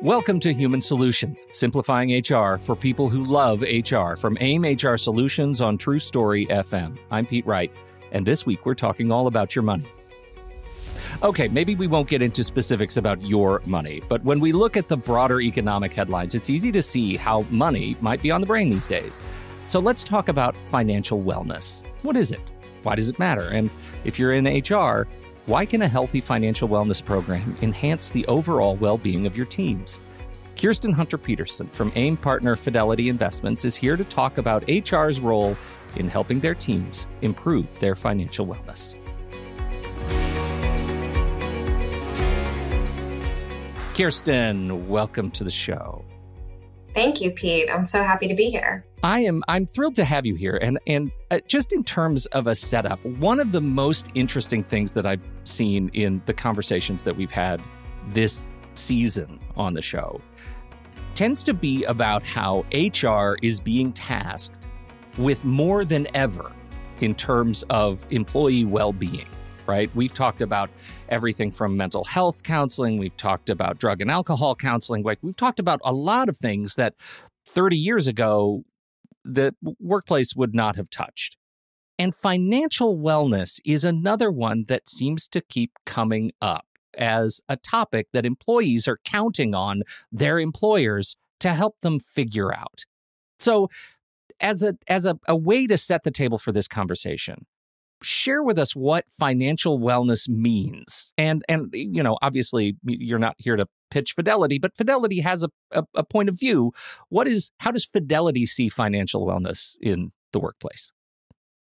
Welcome to Human Solutions, simplifying HR for people who love HR, from AIM HR Solutions on True Story FM. I'm Pete Wright, and this week we're talking all about your money. Okay, maybe we won't get into specifics about your money, but when we look at the broader economic headlines, it's easy to see how money might be on the brain these days. So let's talk about financial wellness. What is it? Why does it matter? And if you're in HR, why can a healthy financial wellness program enhance the overall well-being of your teams? Kirsten Hunter Peterson from AIM partner Fidelity Investments is here to talk about HR's role in helping their teams improve their financial wellness. Kirsten, welcome to the show. Thank you, Pete. I'm so happy to be here. I'm thrilled to have you here. And just in terms of a setup, one of the most interesting things that I've seen in the conversations that we've had this season on the show tends to be about how HR is being tasked with more than ever in terms of employee well-being, right? We've talked about everything from mental health counseling. We've talked about drug and alcohol counseling. We've talked about a lot of things that 30 years ago, the workplace would not have touched. And financial wellness is another one that seems to keep coming up as a topic that employees are counting on their employers to help them figure out. So as a way to set the table for this conversation, share with us what financial wellness means. And you know, obviously you're not here to pitch Fidelity, but Fidelity has a point of view. How does Fidelity see financial wellness in the workplace?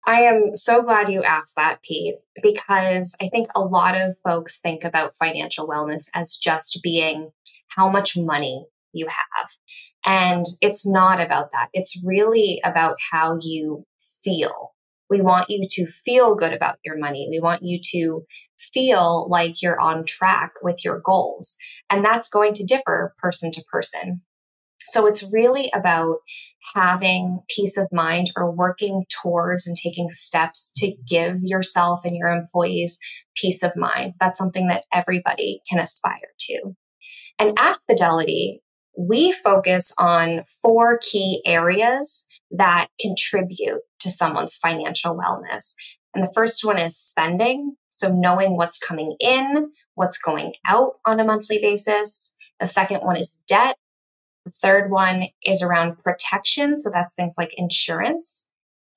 I am so glad you asked that, Pete, because I think a lot of folks think about financial wellness as just being how much money you have. And it's not about that. It's really about how you feel. We want you to feel good about your money. We want you to feel like you're on track with your goals. And that's going to differ person to person. So it's really about having peace of mind or working towards and taking steps to give yourself and your employees peace of mind. That's something that everybody can aspire to. And at Fidelity, we focus on 4 key areas that contribute to someone's financial wellness. And the first one is spending. So knowing what's coming in, what's going out on a monthly basis. The second one is debt. The third one is around protection. So that's things like insurance.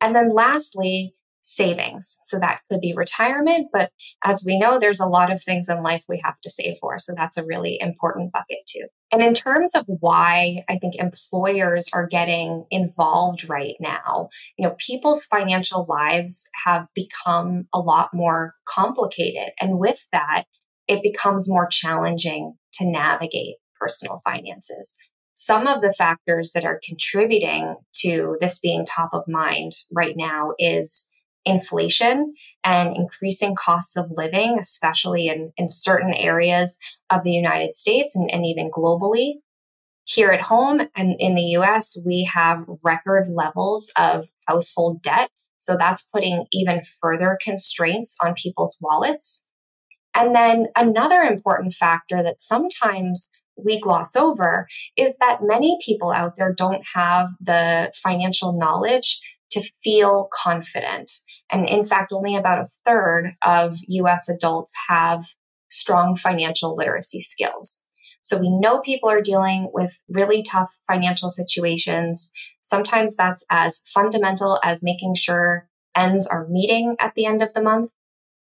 And then lastly, savings. So that could be retirement. But as we know, there's a lot of things in life we have to save for. So that's a really important bucket too. And in terms of why I think employers are getting involved right now, people's financial lives have become a lot more complicated. And with that, it becomes more challenging to navigate personal finances. Some of the factors that are contributing to this being top of mind right now is inflation and increasing costs of living, especially in certain areas of the United States and even globally. Here at home and in the US, we have record levels of household debt. So that's putting even further constraints on people's wallets. And then another important factor that sometimes we gloss over is that many people out there don't have the financial knowledge to feel confident. And in fact, only about 1/3 of US adults have strong financial literacy skills. So we know people are dealing with really tough financial situations. Sometimes that's as fundamental as making sure ends are meeting at the end of the month.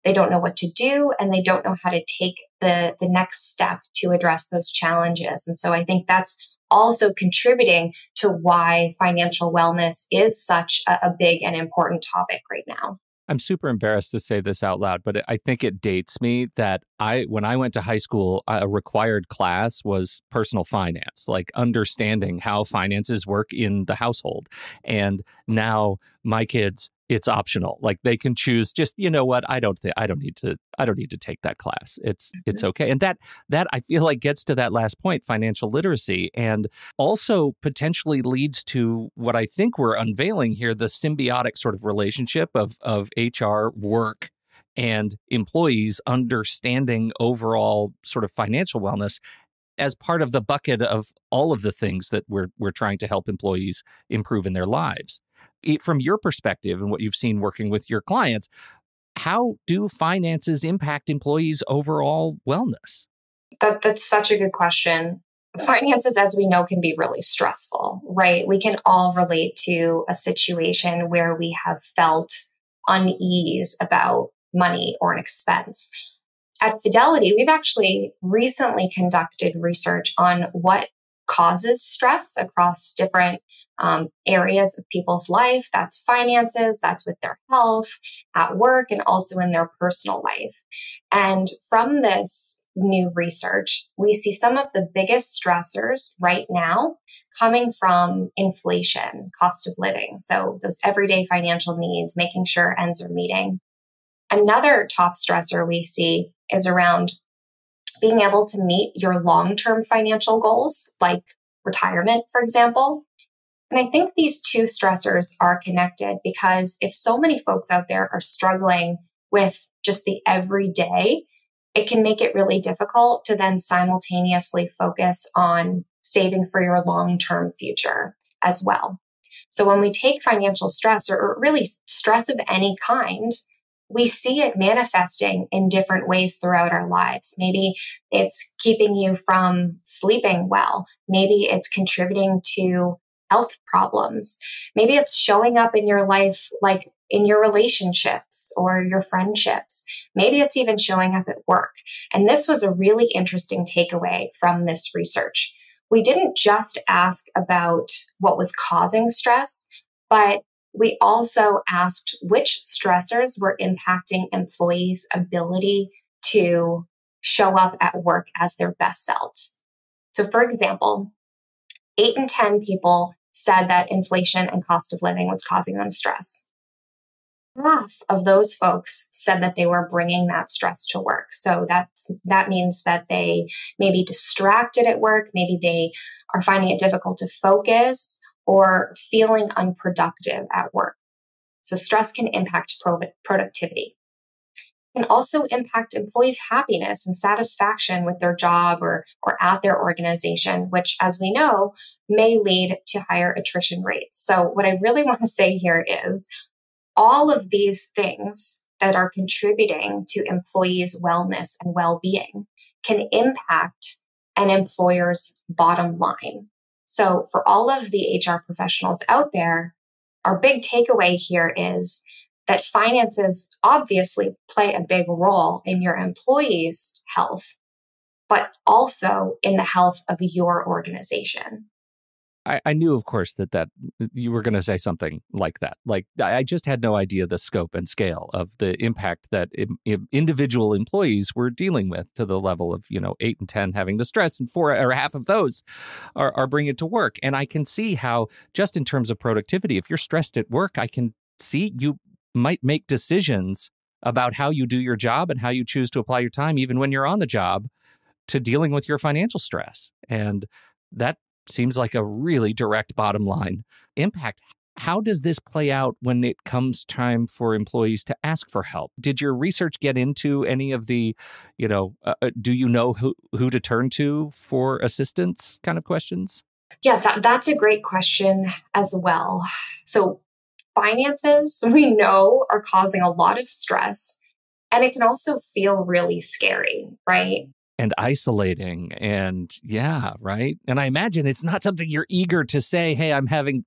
They don't know what to do, and they don't know how to take the next step to address those challenges. And so I think that's also contributing to why financial wellness is such a big and important topic right now. I'm super embarrassed to say this out loud, but I think it dates me that when I went to high school, a required class was personal finance, like understanding how finances work in the household. And now my kids, it's optional. Like they can choose just, you know what, I don't need to take that class. It's okay. And that I feel like gets to that last point, financial literacy, and also potentially leads to what I think we're unveiling here, the symbiotic sort of relationship of HR work and employees understanding overall sort of financial wellness. as part of the bucket of all of the things that we're trying to help employees improve in their lives. From your perspective and what you've seen working with your clients, how do finances impact employees' overall wellness? That's such a good question. Finances, as we know, can be really stressful, right? We can all relate to a situation where we have felt unease about money or an expense. At Fidelity, we've actually recently conducted research on what causes stress across different areas of people's life. That's finances, that's with their health, at work, and also in their personal life. And from this new research, we see some of the biggest stressors right now coming from inflation, cost of living. So those everyday financial needs, making sure ends are meeting. Another top stressor we see is around being able to meet your long-term financial goals, like retirement, for example. And I think these two stressors are connected because if so many folks out there are struggling with just the everyday, it can make it really difficult to then simultaneously focus on saving for your long-term future as well. So when we take financial stress or really stress of any kind, we see it manifesting in different ways throughout our lives. Maybe it's keeping you from sleeping well. Maybe it's contributing to health problems. Maybe it's showing up in your life, like in your relationships or your friendships. Maybe it's even showing up at work. And this was a really interesting takeaway from this research. We didn't just ask about what was causing stress, but we also asked which stressors were impacting employees' ability to show up at work as their best selves. So, for example, 8 in 10 people said that inflation and cost of living was causing them stress. Half of those folks said that they were bringing that stress to work. So that means that they may be distracted at work, maybe they are finding it difficult to focus or feeling unproductive at work. So stress can impact productivity. It can also impact employees' happiness and satisfaction with their job or at their organization, which, as we know, may lead to higher attrition rates. So what I really want to say here is all of these things that are contributing to employees' wellness and well-being can impact an employer's bottom line. So for all of the HR professionals out there, our big takeaway here is that finances obviously play a big role in your employees' health, but also in the health of your organization. I knew, of course, that you were going to say something like that. Like, I just had no idea the scope and scale of the impact that individual employees were dealing with to the level of, 8 and 10 having the stress, and 4 or half of those are bringing it to work. And I can see how, just in terms of productivity, if you're stressed at work, I can see you might make decisions about how you do your job and how you choose to apply your time, even when you're on the job, to dealing with your financial stress. And that seems like a really direct bottom line impact. How does this play out when it comes time for employees to ask for help? Did your research get into any of the, do you know who to turn to for assistance kind of questions? Yeah, that's a great question as well. So finances, we know, are causing a lot of stress, and it can also feel really scary, right? And isolating, and yeah, right. And I imagine it's not something you're eager to say, hey, I'm having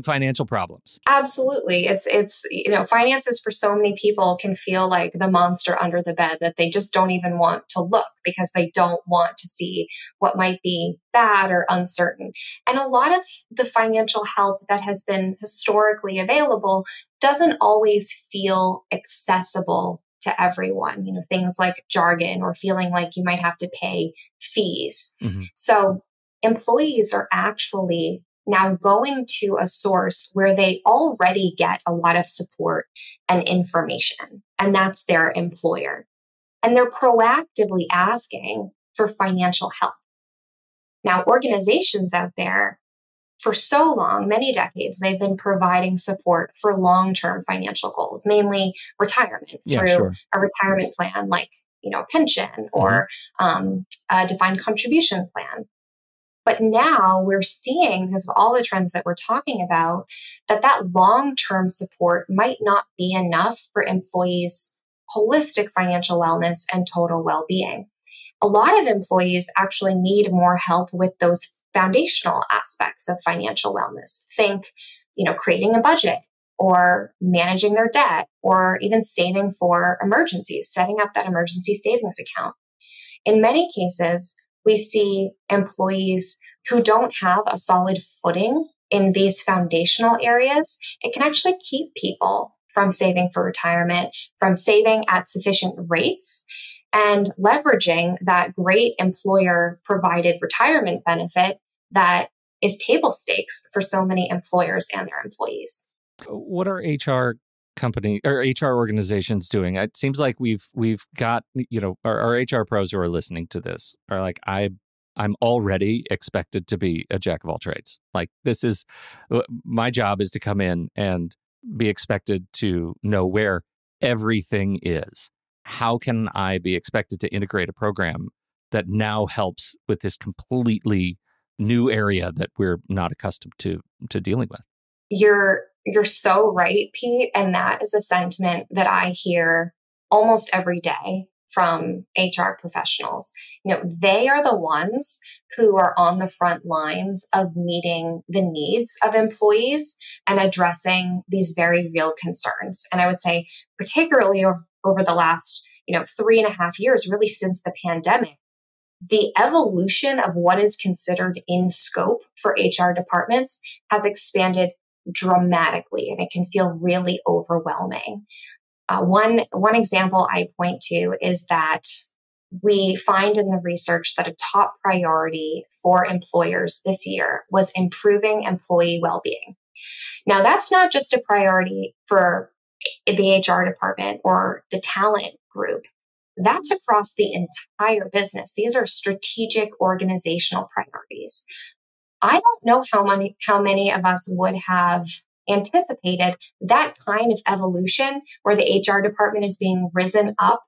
financial problems. Absolutely. It's finances for so many people can feel like the monster under the bed that they just don't even want to look because they don't want to see what might be bad or uncertain. And a lot of the financial help that has been historically available doesn't always feel accessible to everyone, things like jargon or feeling like you might have to pay fees. Mm-hmm. So employees are actually now going to a source where they already get a lot of support and information, and that's their employer. And they're proactively asking for financial help. Now, organizations out there, for so long, many decades, they've been providing support for long-term financial goals, mainly retirement through a retirement plan like pension or a defined contribution plan. But now we're seeing, because of all the trends that we're talking about, that long-term support might not be enough for employees' holistic financial wellness and total well-being. A lot of employees actually need more help with those foundational aspects of financial wellness. Think, creating a budget or managing their debt or even saving for emergencies, setting up that emergency savings account. In many cases, we see employees who don't have a solid footing in these foundational areas. It can actually keep people from saving for retirement, from saving at sufficient rates, and leveraging that great employer-provided retirement benefit that is table stakes for so many employers and their employees. What are HR company or HR organizations doing? It seems like we've got, our HR pros who are listening to this are like, I'm already expected to be a jack of all trades. Like, this is my job is to come in and be expected to know where everything is. How can I be expected to integrate a program that now helps with this completely new area that we're not accustomed to dealing with? You're so right, Pete. And that is a sentiment that I hear almost every day from HR professionals. They are the ones who are on the front lines of meeting the needs of employees and addressing these very real concerns. And I would say, particularly over the last, 3.5 years, really since the pandemic, the evolution of what is considered in scope for HR departments has expanded dramatically, and it can feel really overwhelming. One example I point to is that we find in the research that a top priority for employers this year was improving employee well-being. Now, that's not just a priority for the HR department or the talent group. That's across the entire business. These are strategic organizational priorities. I don't know how many of us would have anticipated that kind of evolution where the HR department is being risen up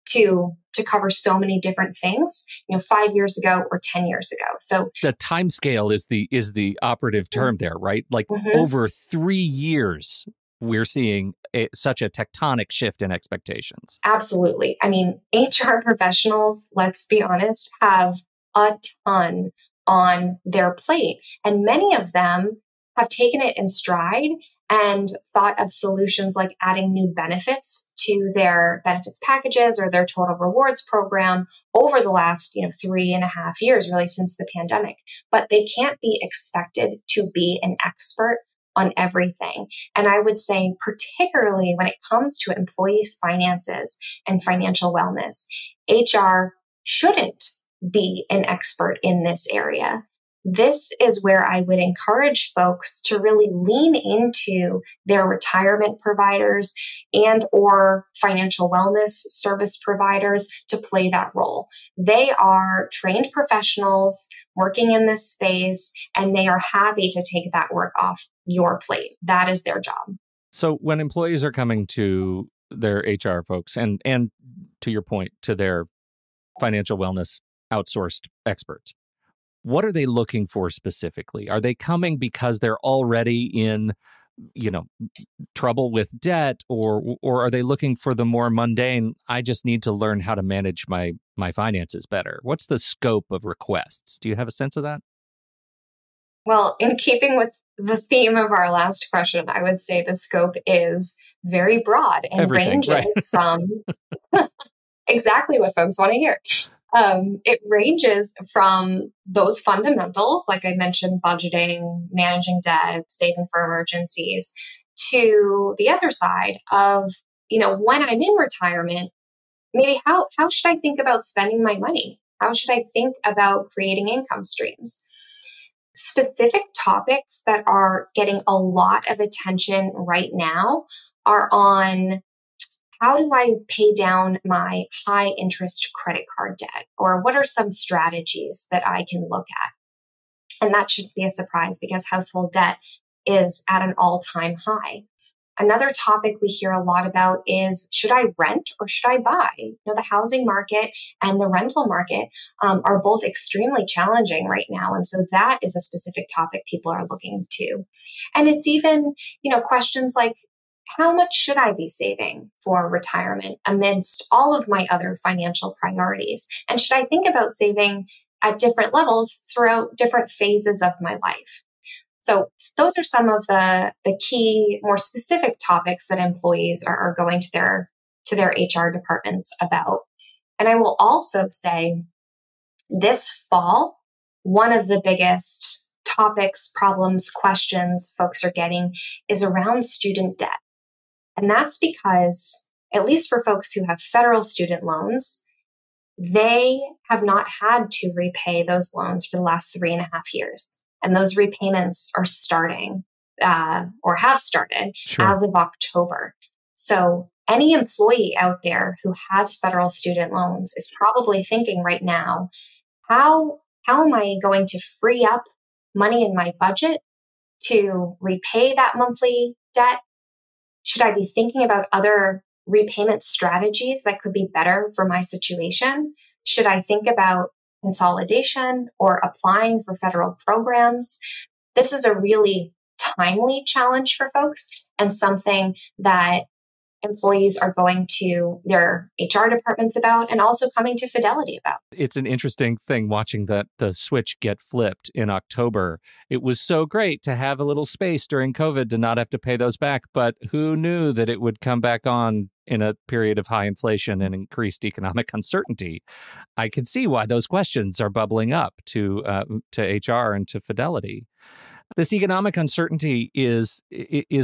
to cover so many different things, 5 years ago or 10 years ago. So the time scale is the operative term there, right? Like over 3 years, we're seeing such a tectonic shift in expectations. Absolutely. I mean, HR professionals, let's be honest, have a ton on their plate. And many of them have taken it in stride and thought of solutions like adding new benefits to their benefits packages or their total rewards program over the last 3.5 years, really since the pandemic. But they can't be expected to be an expert on everything. And I would say, particularly when it comes to employees' finances and financial wellness, HR shouldn't be an expert in this area. This is where I would encourage folks to really lean into their retirement providers and or financial wellness service providers to play that role. They are trained professionals working in this space, and they are happy to take that work off your plate. That is their job. So when employees are coming to their HR folks and to your point, to their financial wellness outsourced experts, what are they looking for specifically? Are they coming because they're already in, trouble with debt, or are they looking for the more mundane, I just need to learn how to manage my finances better? What's the scope of requests? Do you have a sense of that? Well, in keeping with the theme of our last question, I would say the scope is very broad and ranges from exactly what folks want to hear. It ranges from those fundamentals, like I mentioned, budgeting, managing debt, saving for emergencies, to the other side of, when I'm in retirement, maybe how should I think about spending my money? How should I think about creating income streams? Specific topics that are getting a lot of attention right now are on how do I pay down my high interest credit card debt? Or what are some strategies that I can look at? And that shouldn't be a surprise because household debt is at an all-time high. Another topic we hear a lot about is, should I rent or should I buy? The housing market and the rental market are both extremely challenging right now. And so that is a specific topic people are looking to. And it's even, questions like, how much should I be saving for retirement amidst all of my other financial priorities? And should I think about saving at different levels throughout different phases of my life? So those are some of the key, more specific topics that employees are going to their HR departments about. And I will also say this fall, one of the biggest topics, problems, questions folks are getting is around student debt. And that's because, at least for folks who have federal student loans, they have not had to repay those loans for the last 3.5 years. And those repayments are starting or have started as of October. So any employee out there who has federal student loans is probably thinking right now, how am I going to free up money in my budget to repay that monthly debt? Should I be thinking about other repayment strategies that could be better for my situation? Should I think about consolidation or applying for federal programs? This is a really timely challenge for folks and something that employees are going to their HR departments about and also coming to Fidelity about. It's an interesting thing watching the switch get flipped in October. It was so great to have a little space during COVID to not have to pay those back, but who knew that it would come back on in a period of high inflation and increased economic uncertainty? I can see why those questions are bubbling up to HR and to Fidelity. This economic uncertainty is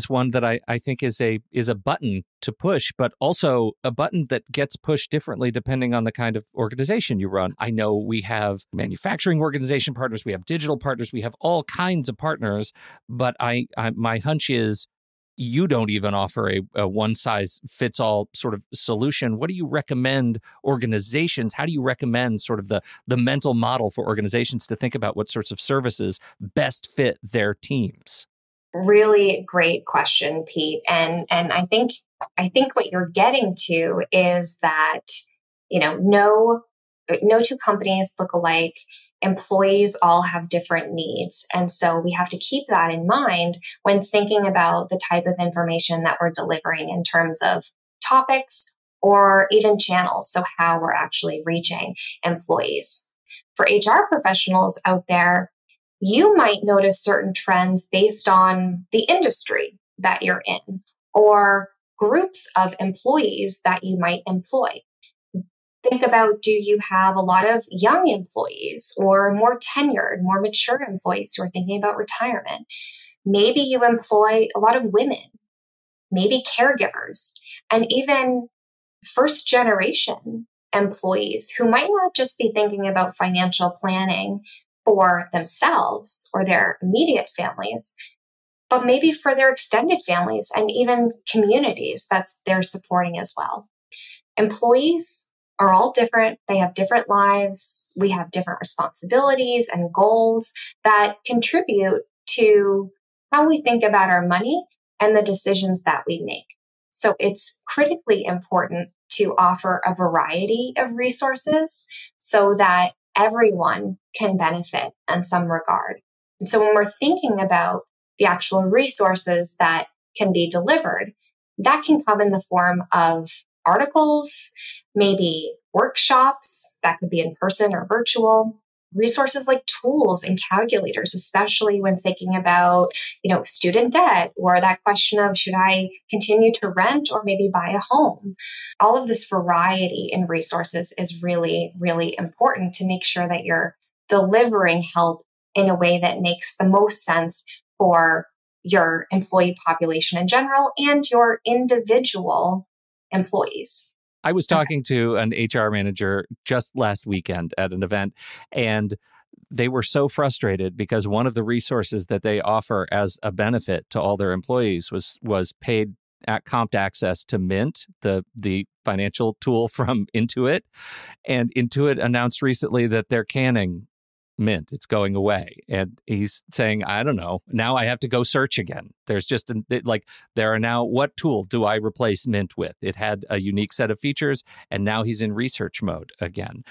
one that I think is a button to push, but also a button that gets pushed differently depending on the kind of organization you run. I know we have manufacturing organization partners, we have digital partners, we have all kinds of partners, but my hunch is you don't even offer a one-size-fits-all sort of solution. What do you recommend organizations? How do you recommend sort of the mental model for organizations to think about what sorts of services best fit their teams? Really great question, Pete. And I think what you're getting to is that, no two companies look alike. Employees all have different needs. And so we have to keep that in mind when thinking about the type of information that we're delivering in terms of topics or even channels. So how we're actually reaching employees. For HR professionals out there, you might notice certain trends based on the industry that you're in or groups of employees that you might employ. Think about, do you have a lot of young employees or more tenured, more mature employees who are thinking about retirement? Maybe you employ a lot of women, maybe caregivers, and even first generation employees who might not just be thinking about financial planning for themselves or their immediate families, but maybe for their extended families and even communities that they're supporting as well. Employees are all different. They have different lives. We have different responsibilities and goals that contribute to how we think about our money and the decisions that we make. So it's critically important to offer a variety of resources so that everyone can benefit in some regard. And so when we're thinking about the actual resources that can be delivered, that can come in the form of articles, maybe workshops that could be in person or virtual, resources like tools and calculators, especially when thinking about, student debt or that question of, should I continue to rent or maybe buy a home? All of this variety in resources is really, really important to make sure that you're delivering help in a way that makes the most sense for your employee population in general and your individual employees. I was talking to an HR manager just last weekend at an event, and they were so frustrated because one of the resources that they offer as a benefit to all their employees was paid comped access to Mint, the financial tool from Intuit. And Intuit announced recently that they're canning Mint. It's going away. And he's saying, I don't know. Now I have to go search again. There's just there are now, what tool do I replace Mint with? It had a unique set of features, and now he's in research mode again.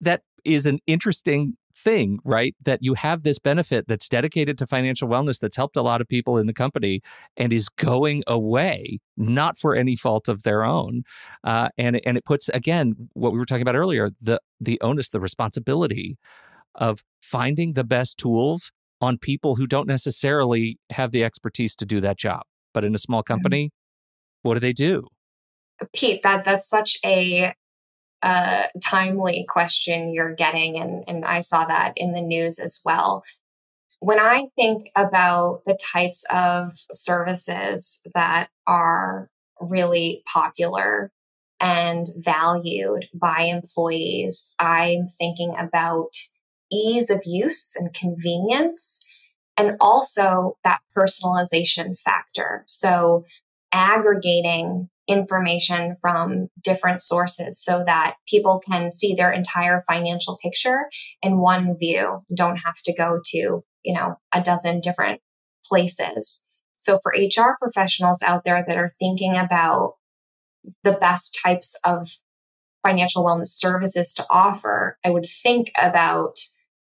That is an interesting thing, right? That you have this benefit that's dedicated to financial wellness that's helped a lot of people in the company and is going away, not for any fault of their own. And it puts, again, what we were talking about earlier, the onus, the responsibility of finding the best tools on people who don't necessarily have the expertise to do that job. But in a small company, what do? Pete, that's such a timely question you're getting, and I saw that in the news as well. When I think about the types of services that are really popular and valued by employees, I'm thinking about ease of use and convenience, and also that personalization factor. So aggregating information from different sources so that people can see their entire financial picture in one view, don't have to go to, a dozen different places. So for HR professionals out there that are thinking about the best types of financial wellness services to offer, I would think about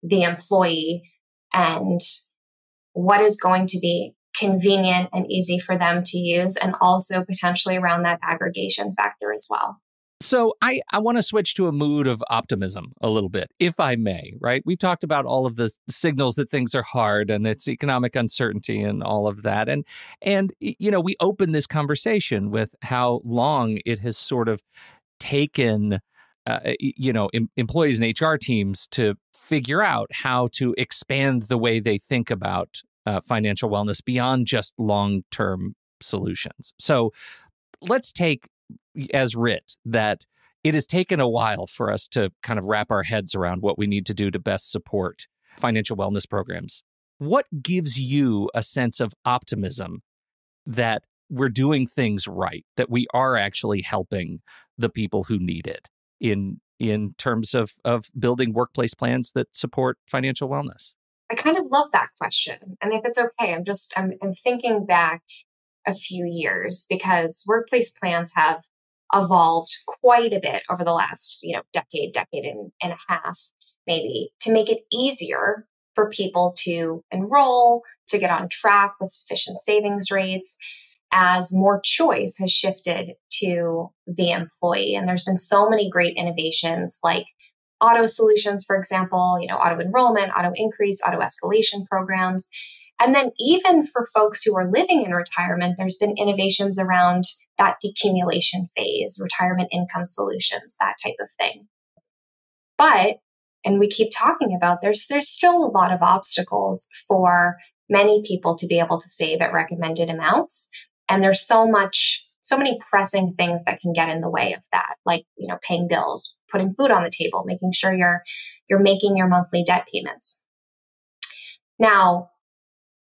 the employee and what is going to be convenient and easy for them to use, and also potentially around that aggregation factor as well. So I want to switch to a mood of optimism a little bit, if I may, right? We've talked about all of the signals that things are hard and it's economic uncertainty and all of that. And we open this conversation with how long it has sort of taken employees and HR teams to figure out how to expand the way they think about financial wellness beyond just long-term solutions. So let's take as writ that it has taken a while for us to kind of wrap our heads around what we need to do to best support financial wellness programs. What gives you a sense of optimism that we're doing things right, that we are actually helping the people who need it in terms of building workplace plans that support financial wellness? I kind of love that question. And if it's okay, I'm thinking back a few years, because workplace plans have evolved quite a bit over the last, decade and a half, maybe, to make it easier for people to enroll, to get on track with sufficient savings rates, as more choice has shifted to the employee. And there's been so many great innovations like auto solutions, for example, auto enrollment, auto increase, auto escalation programs. And then even for folks who are living in retirement, there's been innovations around that decumulation phase, retirement income solutions, that type of thing. But, and we keep talking about, there's still a lot of obstacles for many people to be able to save at recommended amounts. And there's so many pressing things that can get in the way of that, like, paying bills, putting food on the table, making sure you're making your monthly debt payments. Now,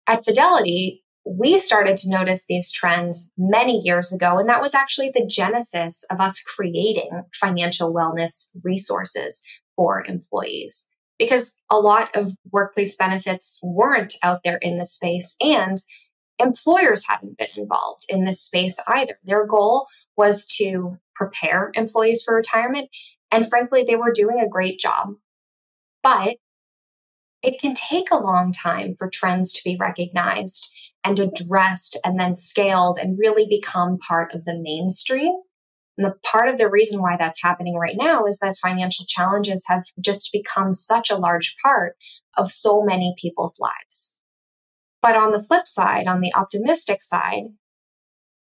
at Fidelity, we started to notice these trends many years ago, and that was actually the genesis of us creating financial wellness resources for employees, because a lot of workplace benefits weren't out there in this space, and employers hadn't been involved in this space either. Their goal was to prepare employees for retirement, and frankly, they were doing a great job. But it can take a long time for trends to be recognized and addressed and then scaled and really become part of the mainstream. And the part of the reason why that's happening right now is that financial challenges have just become such a large part of so many people's lives. But on the flip side, on the optimistic side,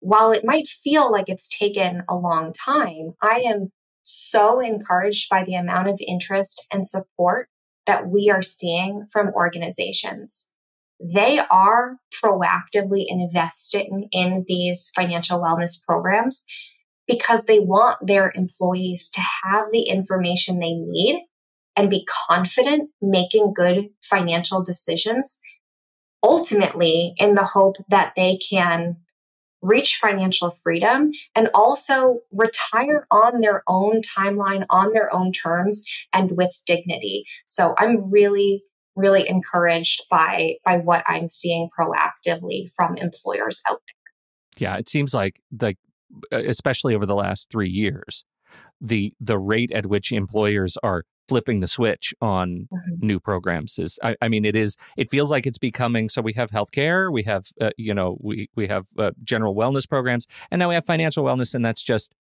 while it might feel like it's taken a long time, I am so encouraged by the amount of interest and support that we are seeing from organizations. They are proactively investing in these financial wellness programs because they want their employees to have the information they need and be confident making good financial decisions, ultimately in the hope that they can reach financial freedom, and also retire on their own timeline, on their own terms, and with dignity. So I'm really, really encouraged by what I'm seeing proactively from employers out there. Yeah, it seems like especially over the last 3 years, the rate at which employers are flipping the switch on new programs is, I mean, it feels like it's becoming, so we have healthcare, we have, we have general wellness programs, and now we have financial wellness, and that's just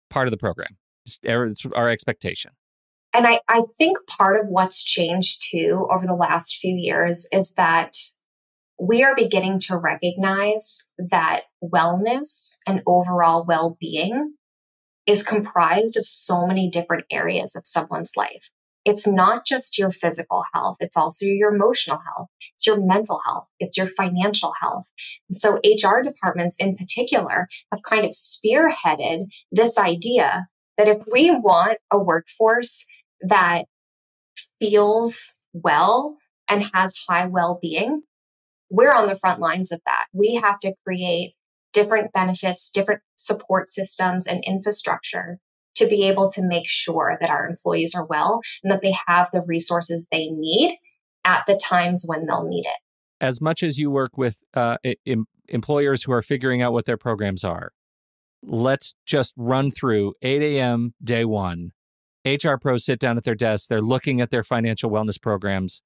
part of the program. It's our expectation. And I think part of what's changed too over the last few years is that we are beginning to recognize that wellness and overall well-being is comprised of so many different areas of someone's life. It's not just your physical health, it's also your emotional health, it's your mental health, it's your financial health. And so HR departments in particular have kind of spearheaded this idea that if we want a workforce that feels well and has high well-being, we're on the front lines of that. We have to create different benefits, different support systems and infrastructure to be able to make sure that our employees are well and that they have the resources they need at the times when they'll need it. As much as you work with employers who are figuring out what their programs are, let's just run through 8 a.m. day one. HR pros sit down at their desks. They're looking at their financial wellness programs.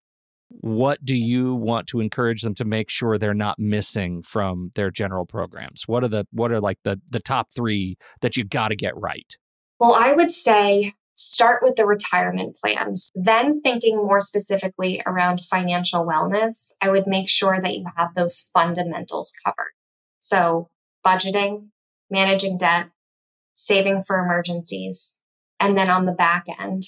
What do you want to encourage them to make sure they're not missing from their general programs? What are like the top three that you got to get right? Well, I would say start with the retirement plans. Then thinking more specifically around financial wellness, I would make sure that you have those fundamentals covered. So budgeting, managing debt, saving for emergencies, and then on the back end,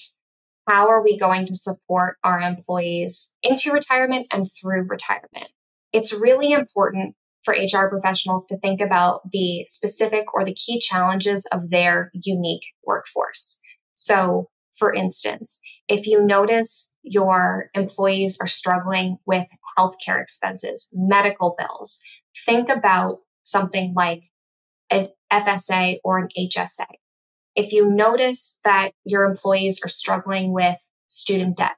how are we going to support our employees into retirement and through retirement? It's really important for HR professionals to think about the specific or the key challenges of their unique workforce. So, for instance, if you notice your employees are struggling with healthcare expenses, medical bills, think about something like an FSA or an HSA. If you notice that your employees are struggling with student debt,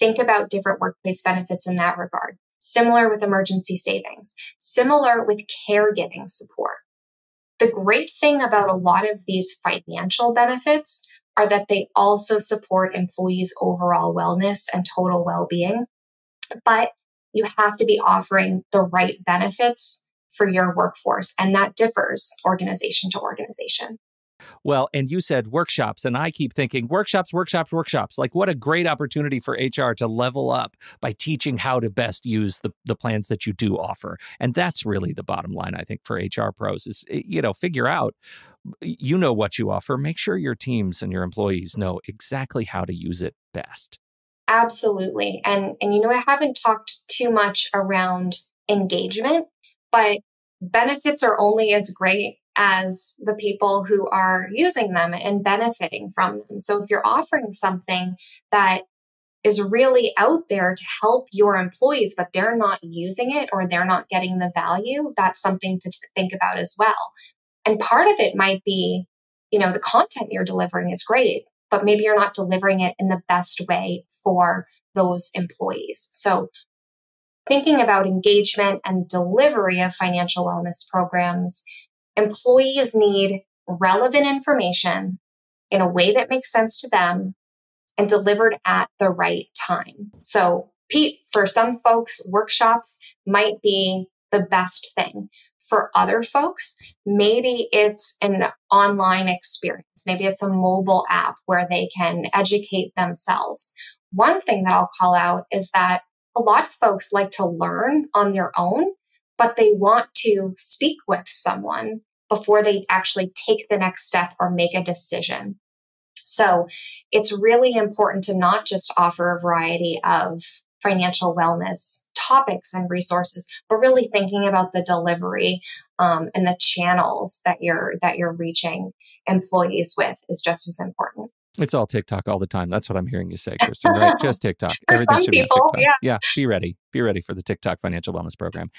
think about different workplace benefits in that regard. Similar with emergency savings, similar with caregiving support. The great thing about a lot of these financial benefits are that they also support employees' overall wellness and total well-being, but you have to be offering the right benefits for your workforce, and that differs organization to organization. Well, and you said workshops, and I keep thinking workshops. Like, what a great opportunity for HR to level up by teaching how to best use the plans that you do offer. And that's really the bottom line, I think, for HR pros is, figure out, what you offer. Make sure your teams and your employees know exactly how to use it best. Absolutely. And I haven't talked too much around engagement, but benefits are only as great as the people who are using them and benefiting from them. So if you're offering something that is really out there to help your employees, but they're not using it or they're not getting the value, that's something to think about as well. And part of it might be, the content you're delivering is great, but maybe you're not delivering it in the best way for those employees. So thinking about engagement and delivery of financial wellness programs, employees need relevant information in a way that makes sense to them and delivered at the right time. So, Pete, for some folks, workshops might be the best thing. For other folks, maybe it's an online experience. Maybe it's a mobile app where they can educate themselves. One thing that I'll call out is that a lot of folks like to learn on their own, but they want to speak with someone before they actually take the next step or make a decision. So it's really important to not just offer a variety of financial wellness topics and resources, but really thinking about the delivery and the channels that you're reaching employees with is just as important. It's all TikTok all the time. That's what I'm hearing you say, Kirsten, right? Just TikTok. For Everything some should be on people, TikTok. Yeah, be ready. Be ready for the TikTok Financial Wellness Program.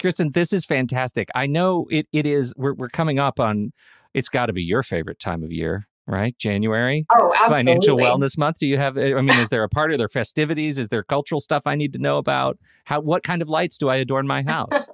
Kirsten, this is fantastic. I know it is. We're coming up on, it's got to be your favorite time of year, right? January. Oh, Financial absolutely. Wellness Month. Do you have, I mean, is there a party? Are there festivities? Is there cultural stuff I need to know about? What kind of lights do I adorn my house?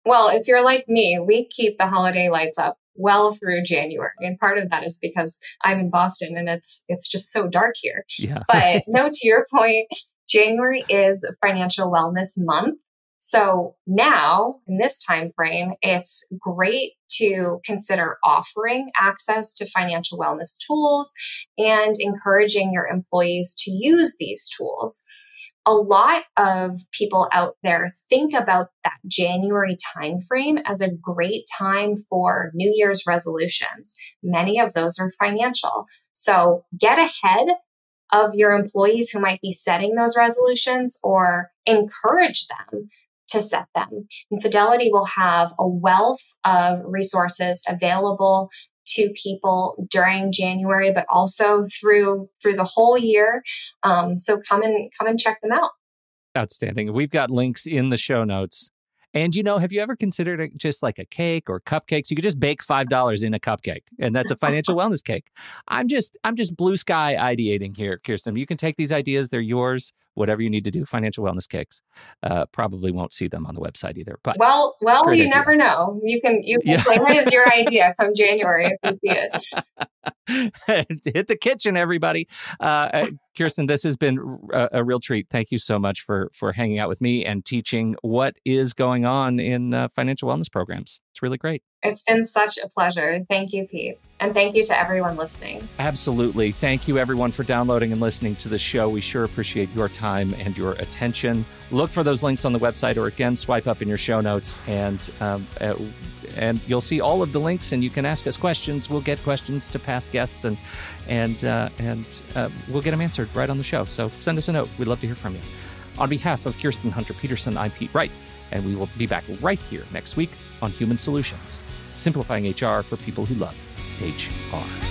Well, if you're like me, we keep the holiday lights up well through January. And part of that is because I'm in Boston and it's just so dark here. Yeah. But Right. no, to your point, January is Financial Wellness Month. So now in this time frame, it's great to consider offering access to financial wellness tools and encouraging your employees to use these tools. A lot of people out there think about that January timeframe as a great time for New Year's resolutions. Many of those are financial. So get ahead of your employees who might be setting those resolutions or encourage them to set them. And Fidelity will have a wealth of resources available to people during January, but also through the whole year. So come and check them out. Outstanding. We've got links in the show notes. And, have you ever considered it just like a cake or cupcakes? You could just bake $5 in a cupcake, and that's a financial wellness cake. I'm just blue sky ideating here, Kirsten. You can take these ideas; they're yours. Whatever you need to do, financial wellness cakes. Probably won't see them on the website either. But well, you idea. Never know. You can claim it as your idea come January if you see it. Hit the kitchen, everybody. Kirsten, this has been a real treat. Thank you so much for hanging out with me and teaching what is going on in financial wellness programs. It's really great. It's been such a pleasure. Thank you, Pete. And thank you to everyone listening. Absolutely. Thank you, everyone, for downloading and listening to the show. We sure appreciate your time and your attention. Look for those links on the website, or again, swipe up in your show notes, and you'll see all of the links, and you can ask us questions. We'll get questions to past guests, and we'll get them answered right on the show. So send us a note. We'd love to hear from you. On behalf of Kirsten Hunter Peterson, I'm Pete Wright, and we will be back right here next week on Human Solutions, simplifying HR for people who love HR.